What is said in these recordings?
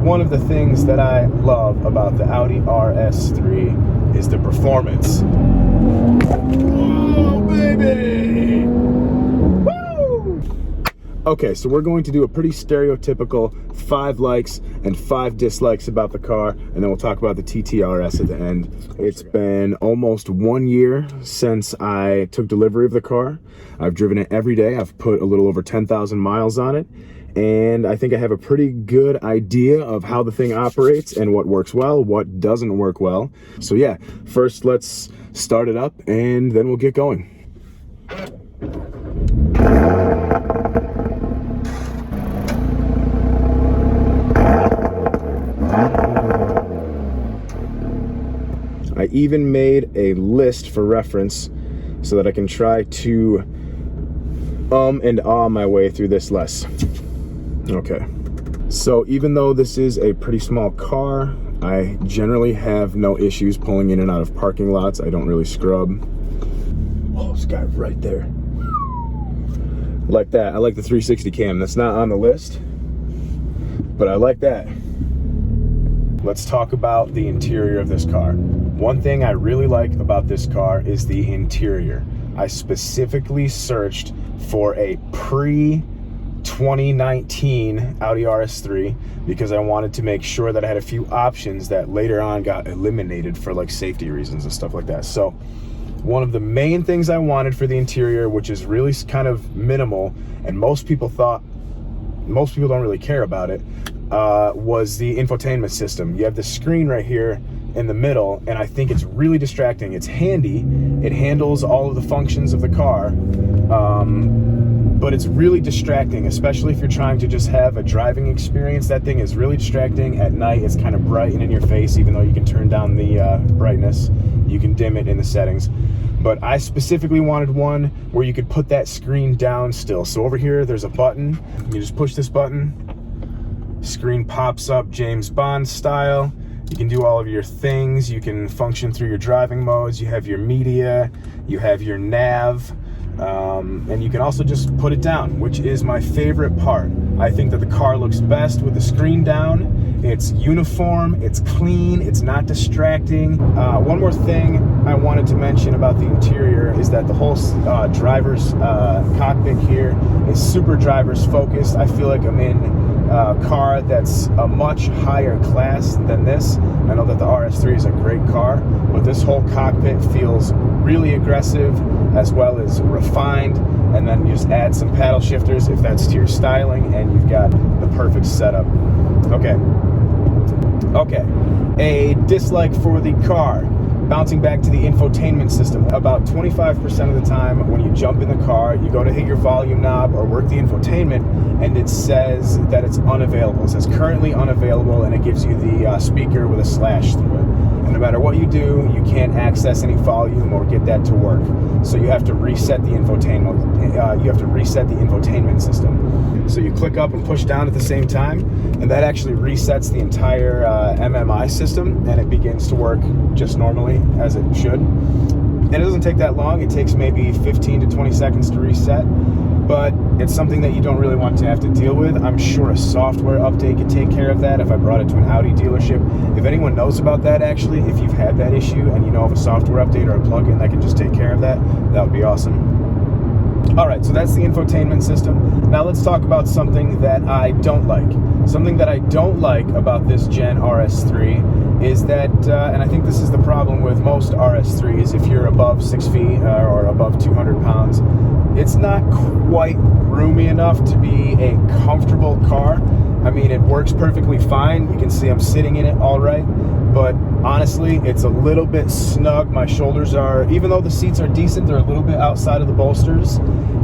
one of the things that I love about the Audi RS3 is the performance. Oh, baby! Woo! Okay, so we're going to do a pretty stereotypical 5 likes and 5 dislikes about the car, and then we'll talk about the TTRS at the end. It's been almost 1 year since I took delivery of the car. I've driven it every day. I've put a little over 10,000 miles on it, and I think I have a pretty good idea of how the thing operates and what works well, what doesn't work well. So yeah, first let's start it up and then we'll get going. I even made a list for reference so that I can try to and ah my way through this less. Okay, so even though this is a pretty small car, I generally have no issues pulling in and out of parking lots. I don't really scrub. Oh, this guy right there. Like that. I like the 360 cam. That's not on the list, but I like that. Let's talk about the interior of this car. One thing I really like about this car is the interior. I specifically searched for a pre-2019 Audi RS3 because I wanted to make sure that I had a few options that later on got eliminated for like safety reasons and stuff like that. So one of the main things I wanted for the interior, which is really kind of minimal, and most people don't really care about it, was the infotainment system. You have the screen right here in the middle, and I think it's really distracting. It's handy, it handles all of the functions of the car, but it's really distracting, especially if you're trying to just have a driving experience. That thing is really distracting. At night, it's kind of bright and in your face, even though you can turn down the brightness. You can dim it in the settings. But I specifically wanted one where you could put that screen down still. So over here, there's a button. You just push this button, screen pops up James Bond style. You can do all of your things. You can function through your driving modes. You have your media, you have your nav, and you can also just put it down, which is my favorite part. I think that the car looks best with the screen down. It's uniform, it's clean, it's not distracting. One more thing I wanted to mention about the interior is that the whole driver's cockpit here is super driver's focused. I feel like I'm in a car that's a much higher class than this. I know that the RS3 is a great car, but this whole cockpit feels really aggressive as well as refined, and then you just add some paddle shifters if that's to your styling, and you've got the perfect setup. Okay, a dislike for the car. Bouncing back to the infotainment system, about 25% of the time when you jump in the car, you go to hit your volume knob or work the infotainment, and it says that it's unavailable. It says currently unavailable, and it gives you the speaker with a slash through it. And no matter what you do, you can't access any volume or get that to work. So you have to reset the infotainment. System. So you click up and push down at the same time, and that actually resets the entire MMI system, and it begins to work just normally as it should. And it doesn't take that long. It takes maybe 15 to 20 seconds to reset, but it's something that you don't really want to have to deal with. I'm sure a software update could take care of that if I brought it to an Audi dealership. If anyone knows about that, actually, if you've had that issue and you know of a software update or a plugin that can just take care of that, that would be awesome. All right, so that's the infotainment system. Now let's talk about something that I don't like. Something that I don't like about this Gen RS3 is that, and I think this is the problem with most RS3s, if you're above 6 feet or above 200 pounds, it's not quite roomy enough to be a comfortable car. I mean, it works perfectly fine. You can see I'm sitting in it all right, but honestly, it's a little bit snug. My shoulders are, even though the seats are decent, they're a little bit outside of the bolsters,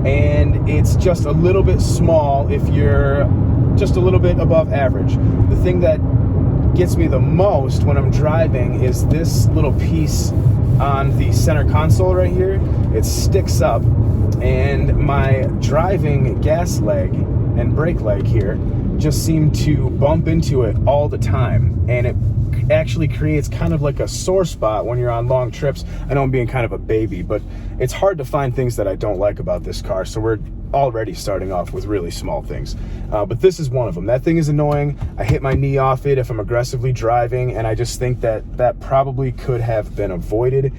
and it's just a little bit small if you're just a little bit above average. The thing that gets me the most when I'm driving is this little piece on the center console right here. It sticks up, and my driving gas leg and brake leg here just seem to bump into it all the time, and it actually creates kind of like a sore spot when you're on long trips. I know I'm being kind of a baby, but it's hard to find things that I don't like about this car, so we're already starting off with really small things. But this is one of them. That thing is annoying. I hit my knee off it if I'm aggressively driving, and I just think that probably could have been avoided.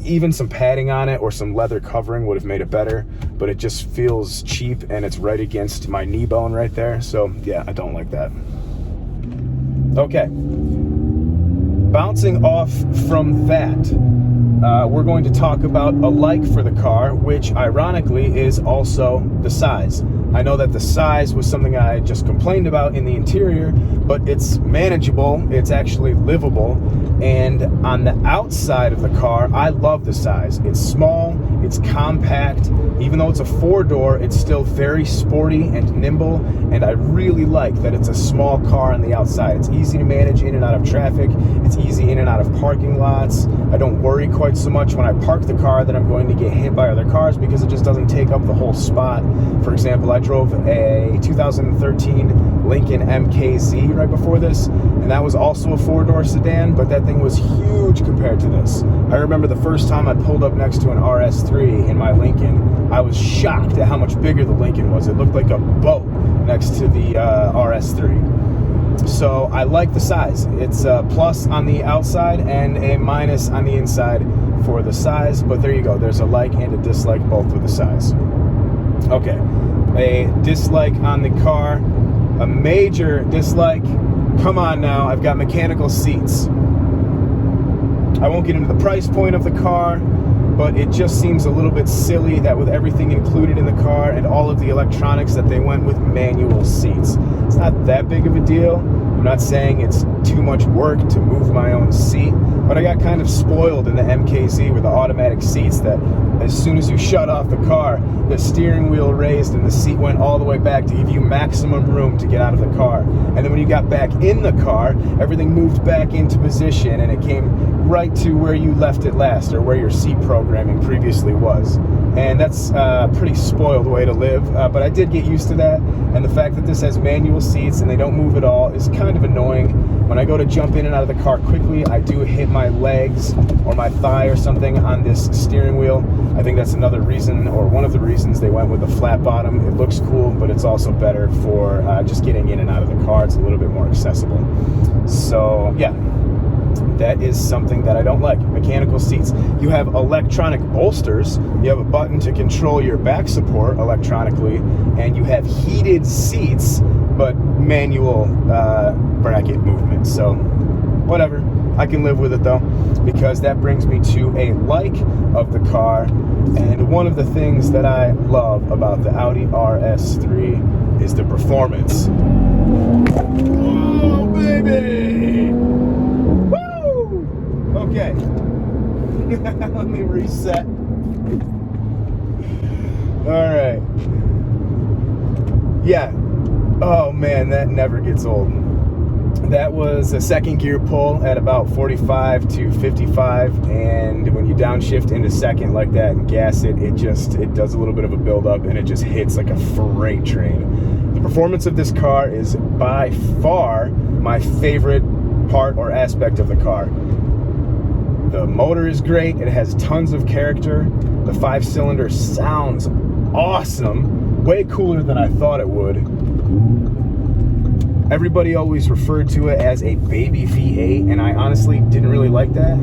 Even some padding on it or some leather covering would have made it better, but it just feels cheap, and it's right against my knee bone right there. So yeah, I don't like that. Okay, bouncing off from that, we're going to talk about a like for the car, which ironically is also the size. I know that the size was something I just complained about in the interior, but it's manageable, it's actually livable, and on the outside of the car, I love the size. It's small, it's compact, even though it's a 4-door, it's still very sporty and nimble, and I really like that it's a small car on the outside. It's easy to manage in and out of traffic, it's easy in and out of parking lots. I don't worry quite so much when I park the car that I'm going to get hit by other cars, because it just doesn't take up the whole spot. For example, I drove a 2013 Lincoln MKZ right before this, and that was also a 4-door sedan, but that thing was huge compared to this. I remember the first time I pulled up next to an RS3 in my Lincoln, I was shocked at how much bigger the Lincoln was. It looked like a boat next to the RS3. So I like the size. It's a plus on the outside and a minus on the inside for the size, but there you go. There's a like and a dislike both with the size. Okay, a dislike on the car, a major dislike. Come on now, I've got mechanical seats. I won't get into the price point of the car, but it just seems a little bit silly that with everything included in the car and all of the electronics that they went with manual seats. It's not that big of a deal. I'm not saying it's too much work to move my own seat, but I got kind of spoiled in the MKZ with the automatic seats that as soon as you shut off the car, the steering wheel raised and the seat went all the way back to give you maximum room to get out of the car. And then when you got back in the car, everything moved back into position and it came right to where you left it last, or where your seat programming previously was. And that's a pretty spoiled way to live, but I did get used to that. And the fact that this has manual seats and they don't move at all is kind of annoying. When I go to jump in and out of the car quickly, I do hit my legs or my thigh or something on this steering wheel. I think that's another reason, or one of the reasons they went with the flat bottom. It looks cool, but it's also better for just getting in and out of the car. It's a little bit more accessible. So yeah, that is something that I don't like. Mechanical seats. You have electronic bolsters. You have a button to control your back support electronically, and you have heated seats, but manual bracket movement. So whatever, I can live with it though, because that brings me to a like of the car. And one of the things that I love about the Audi RS3 is the performance. Oh baby! Woo! Okay. Let me reset. All right. Yeah. Oh man, that never gets old. That was a second gear pull at about 45 to 55, and when you downshift into second like that and gas it, it does a little bit of a build up and it just hits like a freight train. The performance of this car is by far my favorite part or aspect of the car. The motor is great, it has tons of character, the 5-cylinder sounds awesome, way cooler than I thought it would. Everybody always referred to it as a baby V8, and I honestly didn't really like that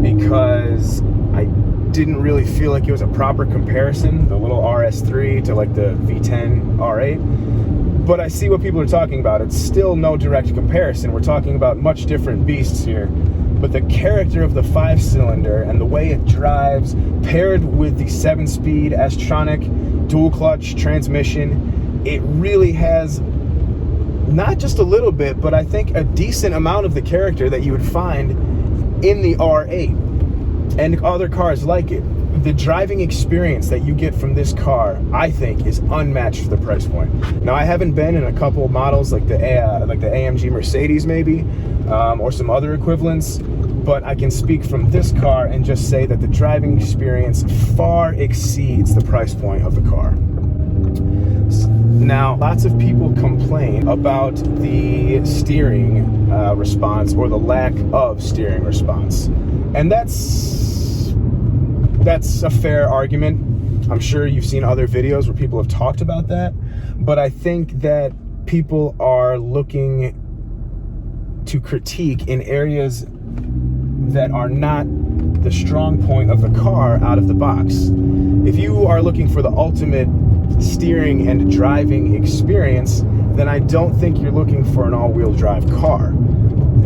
because I didn't really feel like it was a proper comparison, the little RS3 to like the V10 R8. But I see what people are talking about. It's still no direct comparison. We're talking about much different beasts here. But the character of the 5-cylinder and the way it drives, paired with the 7-speed S-tronic dual clutch transmission, it really has not just a little bit, but I think a decent amount of the character that you would find in the R8 and other cars like it. The driving experience that you get from this car, I think, is unmatched for the price point. Now, I haven't been in a couple of models like the AMG Mercedes maybe, or some other equivalents, but I can speak from this car and just say that the driving experience far exceeds the price point of the car. Now, lots of people complain about the steering response, or the lack of steering response. And that's a fair argument. I'm sure you've seen other videos where people have talked about that, but I think that people are looking to critique in areas that are not the strong point of the car out of the box. If you are looking for the ultimate steering and driving experience, then I don't think you're looking for an all-wheel drive car.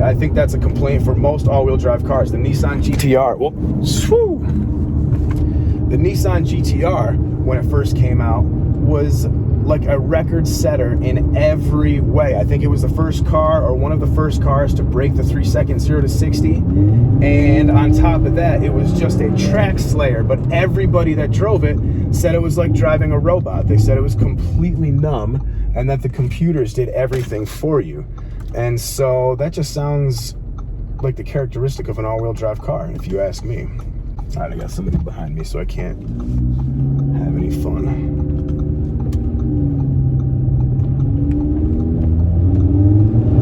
I think that's a complaint for most all-wheel drive cars. The Nissan GTR, the Nissan GTR, when it first came out, was like a record setter in every way. I think it was the first car, or one of the first cars, to break the 3-second 0 to 60. And on top of that, it was just a track slayer. But everybody that drove it said it was like driving a robot. They said it was completely numb and that the computers did everything for you. And so that just sounds like the characteristic of an all-wheel drive car, if you ask me. All right, I got somebody behind me, so I can't have any fun.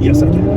Yes, I can.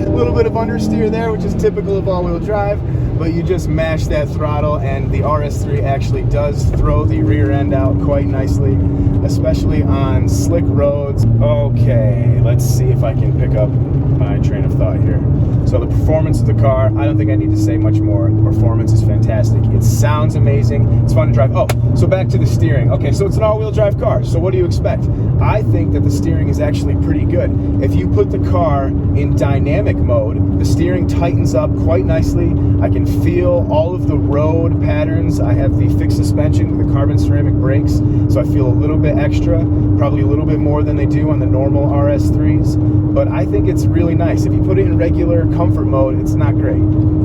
A little bit of understeer there, which is typical of all-wheel drive, but you just mash that throttle, and the RS3 actually does throw the rear end out quite nicely, especially on slick roads. Okay, let's see if I can pick up my train of thought here. So the performance of the car, I don't think I need to say much more. The performance is fantastic. It sounds amazing. It's fun to drive. Oh, so back to the steering. Okay, so it's an all-wheel drive car. So what do you expect? I think that the steering is actually pretty good. If you put the car in dynamic mode, the steering tightens up quite nicely. I can feel all of the road patterns. I have the fixed suspension with the carbon ceramic brakes, so I feel a little bit extra, probably a little bit more than they do on the normal RS3s. But I think it's really nice. If you put it in regular comfort mode, it's not great.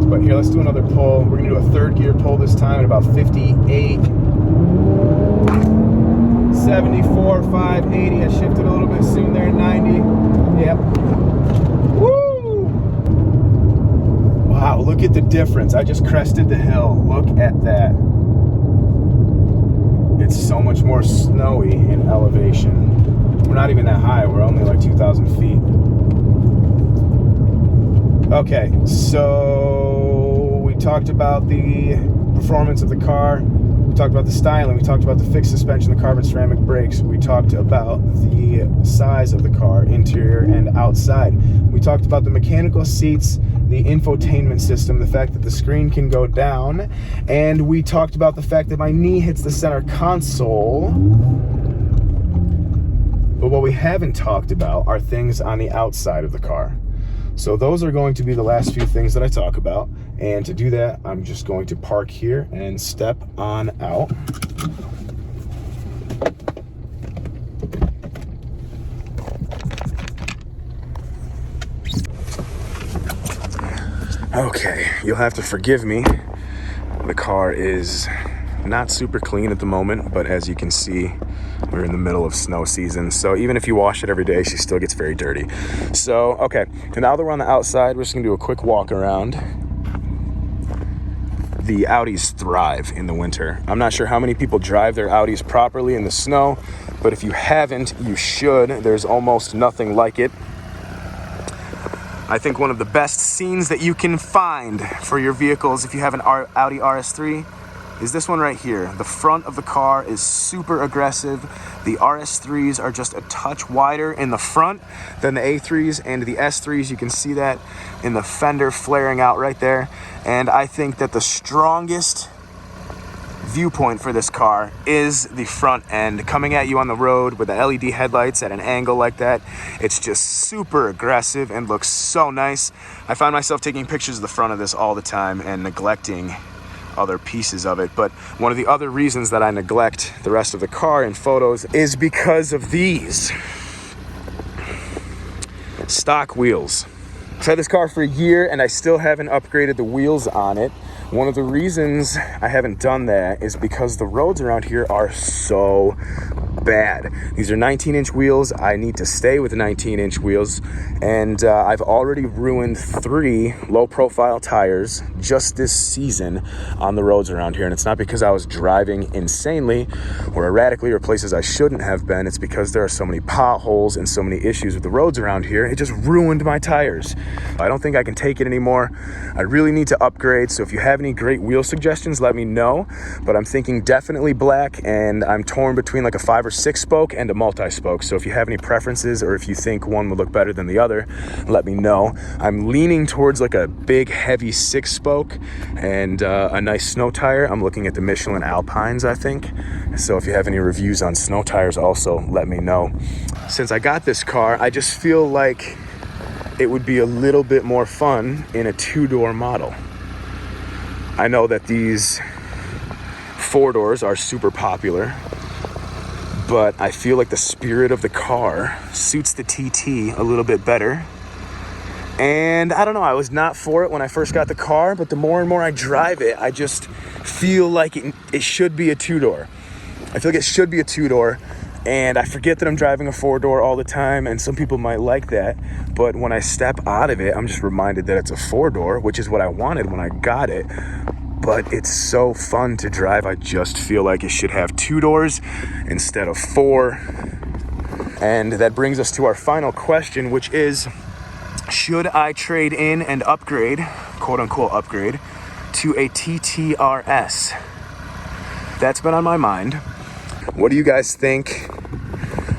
But here, let's do another pull. We're gonna do a third gear pull this time at about 58, 74, 580. I shifted a little bit soon there, 90. Yep. Woo! Wow, look at the difference. I just crested the hill. Look at that. It's so much more snowy in elevation. We're not even that high. We're only like 2,000 feet. Okay, so we talked about the performance of the car. We talked about the styling. We talked about the fixed suspension, the carbon ceramic brakes. We talked about the size of the car, interior and outside. We talked about the mechanical seats, the infotainment system, the fact that the screen can go down, and we talked about the fact that my knee hits the center console. But what we haven't talked about are things on the outside of the car. So those are going to be the last few things that I talk about. And to do that, I'm just going to park here and step on out. Okay, you'll have to forgive me. The car is not super clean at the moment, but as you can see, we're in the middle of snow season, so even if you wash it every day, she still gets very dirty. So, okay, and now that we're on the outside, we're just gonna do a quick walk around. The Audis thrive in the winter. I'm not sure how many people drive their Audis properly in the snow, but if you haven't, you should. There's almost nothing like it. I think one of the best scenes that you can find for your vehicles if you have an Audi RS3 is this one right here. The front of the car is super aggressive. The RS3s are just a touch wider in the front than the A3s and the S3s. You can see that in the fender flaring out right there. And I think that the strongest viewpoint for this car is the front end. Coming at you on the road with the LED headlights at an angle like that, it's just super aggressive and looks so nice. I find myself taking pictures of the front of this all the time and neglecting other pieces of it. But one of the other reasons that I neglect the rest of the car in photos is because of these stock wheels. I've had this car for a year and I still haven't upgraded the wheels on it. One of the reasons I haven't done that is because the roads around here are so bad. These are 19-inch wheels. I need to stay with 19-inch wheels, and I've already ruined 3 low-profile tires just this season on the roads around here. And it's not because I was driving insanely or erratically or places I shouldn't have been. It's because there are so many potholes and so many issues with the roads around here. It just ruined my tires. I don't think I can take it anymore. I really need to upgrade. So if you have have any great wheel suggestions, let me know. But I'm thinking definitely black, and I'm torn between like a 5 or 6 spoke and a multi-spoke. So if you have any preferences, or if you think one would look better than the other, let me know. I'm leaning towards like a big heavy 6 spoke and a nice snow tire. I'm looking at the Michelin Alpines, I think. So if you have any reviews on snow tires also, let me know. Since I got this car, I just feel like it would be a little bit more fun in a 2-door model. I know that these 4-doors are super popular, but I feel like the spirit of the car suits the TT a little bit better. And I don't know, I was not for it when I first got the car, but the more and more I drive it, I just feel like it should be a 2-door. I feel like it should be a 2-door, and I forget that I'm driving a 4-door all the time, and some people might like that, but when I step out of it, I'm just reminded that it's a 4-door, which is what I wanted when I got it. But it's so fun to drive. I just feel like it should have 2 doors instead of 4. And that brings us to our final question, which is, should I trade in and upgrade, quote unquote upgrade, to a TTRS? That's been on my mind. What do you guys think?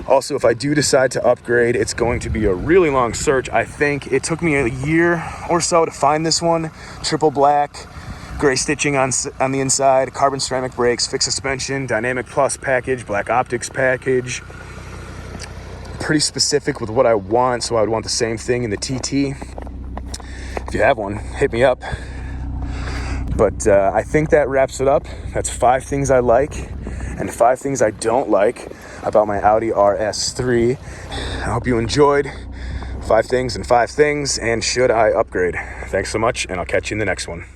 Also, if I do decide to upgrade, it's going to be a really long search. I think it took me a year or so to find this one. Triple black, gray stitching on the inside, carbon ceramic brakes, fixed suspension, dynamic plus package, black optics package. Pretty specific with what I want, so I would want the same thing in the TT. If you have one, hit me up. But I think that wraps it up. That's 5 things I like and 5 things I don't like about my Audi RS3. I hope you enjoyed 5 things and 5 things, and should I upgrade? Thanks so much, and I'll catch you in the next one.